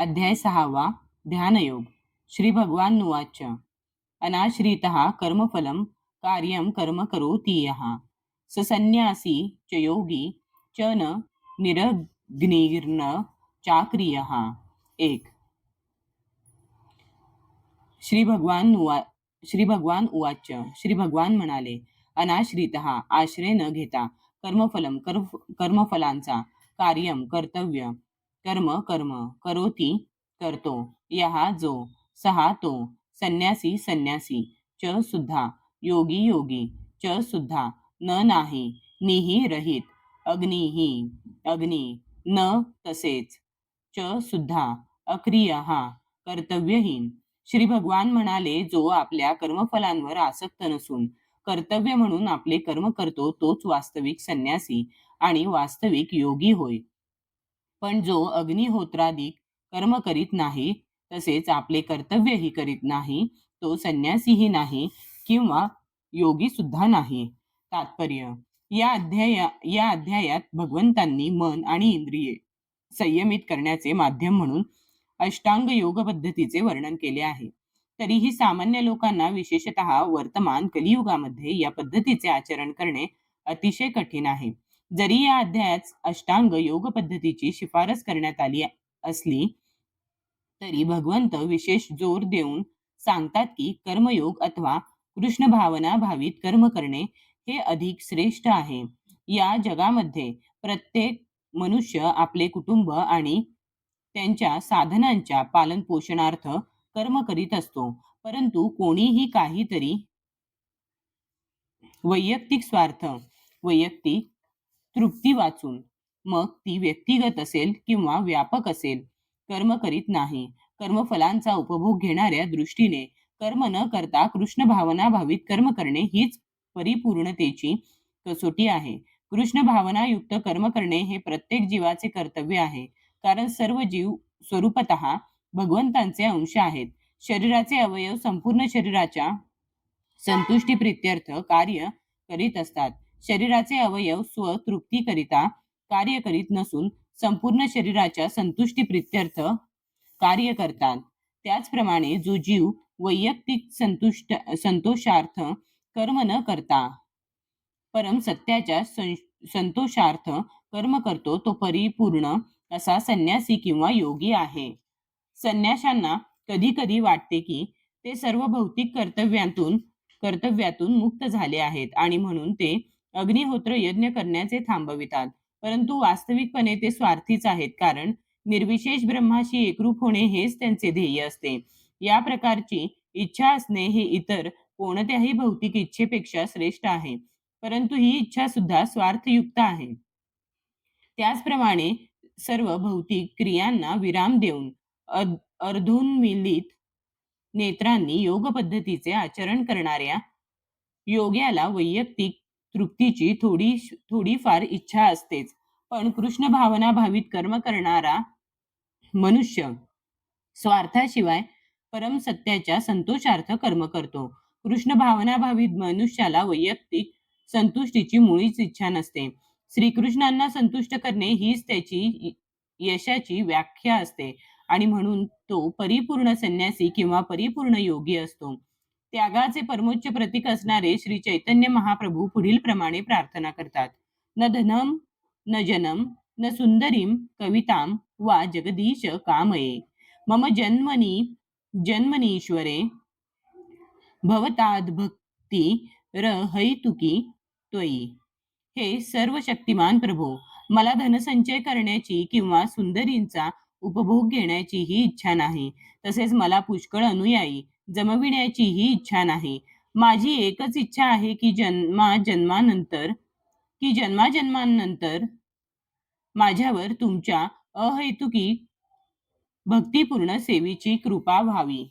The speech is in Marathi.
अध्याय 6 ध्यानयोग. श्री भगवान उवाच. अनाश्रितः कर्मफलं कार्यं कर्म करोति यः स संन्यासी च योगी च न निरग्निर्न चाक्रियः. 1. श्री भगवान उवाच. श्री भगवान म्हणाले, अनाश्रितः आश्रय न घेता, कर्मफलांचा, कार्यम कर्तव्य, कर्म करोती करतो, यहा जो, सहा तो, संन्यासी च सुद्धा, योगी च सुद्धा, न नाही, निही रहित, अग्नी न तसेच, च सुद्धा, अक्रियः कर्तव्यहीन. श्री भगवान म्हणाले, जो आपल्या कर्मफलांवर आसक्त नसून कर्तव्य म्हणून आपले कर्म करतो तोच वास्तविक संन्यासी आणि वास्तविक योगी होय. पण जो अग्निहोत्रादिक कर्म करीत नाही, तसेच आपले कर्तव्यही करीत नाही, तो संन्यासीही नाही किंवा योगी सुद्धा नाही. तात्पर्य. या अध्यायात भगवंतांनी मन आणि इंद्रिये संयमित करण्याचे माध्यम म्हणून अष्टांग योग पद्धतीचे वर्णन केले आहे. तरीही सामान्य लोकांना, विशेषतः वर्तमान कलियुगामध्ये, या पद्धतीचे आचरण करणे अतिशय कठीण आहे. जरी या अध्यायात अष्टांग योग पद्धतीची शिफारस करण्यात आली असली तरी भगवंत विशेष जोर देऊन सांगतात की कर्मयोग अथवा कृष्ण भावना भावित कर्म करणे हे अधिक श्रेष्ठ आहे. या जगामध्ये प्रत्येक मनुष्य आपले कुटुंब आणि त्यांच्या साधनांच्या पालन पोषणार्थ कर्म करीत असतो, परंतु कोणीही काहीतरी वैयक्तिक स्वार्थ, वैयक्तिक तृप्ती वाचून, मग ती व्यक्तिगत असेल किंवा व्यापक असेल, कर्म करीत नाही. कर्मफलांचा उपभोग घेणाऱ्या दृष्टीने कर्म न करता कृष्ण भावना भावित कर्म करणे हीच परिपूर्णतेची कसोटी आहे. कृष्ण भावनायुक्त कर्म करणे हे प्रत्येक जीवाचे कर्तव्य आहे, कारण सर्व जीव स्वरूपतः भगवंतांचे अंश आहेत. शरीराचे अवयव संपूर्ण शरीराच्या संतुष्टीप्रित्यर्थ कार्य करीत असतात. शरीराचे अवयव स्वतृप्तीकरिता कार्य करीत नसून संपूर्ण शरीराच्या संतुष्टीप्रित्यर्थ कार्य करतात. त्याचप्रमाणे जो जीव वैयक्तिक संतोषार्थ कर्म न करता परम सत्याच्या संतोषार्थ कर्म करतो, तो परिपूर्ण असा संन्यासी किंवा योगी आहे. संन्याशांना कधी कधी वाटते की ते सर्व भौतिक कर्तव्यातून मुक्त झाले आहेत आणि म्हणून ते अग्निहोत्र यज्ञ करण्याचे थांबवितात, परंतु वास्तविकपणे ते स्वार्थीच आहेत, कारण निर्विशेष ब्रह्माशी एकरूप होणे हेच त्यांचे ध्येय असते. या प्रकारची इच्छा असणे हे इतर कोणत्याही भौतिक इच्छेपेक्षा श्रेष्ठ आहे, परंतु ही इच्छा सुद्धा स्वार्थयुक्त आहे. त्याचप्रमाणे सर्व भौतिक क्रियांना विराम देऊन अर्धोन्मीलित नेत्रांनी योग पद्धतीचे आचरण करणाऱ्या योग्याला वैयक्तिक तृप्तीची थोडीफार इच्छा असतेच, पण कृष्ण भावना भावित कर्म करणारा मनुष्य स्वार्थाशिवाय परम सत्याच्या संतोषार्थ कर्म करतो. कृष्ण भावना भावित मनुष्याला वैयक्तिक संतुष्टीची मुळीच इच्छा नसते. श्रीकृष्णांना संतुष्ट करणे हीच त्याची यशाची व्याख्या असते आणि म्हणून तो परिपूर्ण संन्यासी किंवा परिपूर्ण योगी असतो. त्यागाचे परमोच्च प्रतीक असणारे श्री चैतन्य महाप्रभू पुढील प्रमाणे प्रार्थना करतात. न धनम न जनम न सुंदरीम कविताम वा जगदीश कामये मम जन्मनीश्वरे भवताद्भक्ती रहैतुकी त्वयी. हे सर्व शक्तिमान प्रभो, मला धनसंचय करण्याची किंवा सुंदरींचा उपभोग घेण्याची ही इच्छा नाही, तसेच मला पुष्कळ अनुयायी जमविण्याची ही इच्छा नाही. माझी एकच इच्छा आहे की जन्माजन्मांनंतर माझ्यावर तुमच्या अहैतुकी भक्तिपूर्ण सेवेची कृपा व्हावी.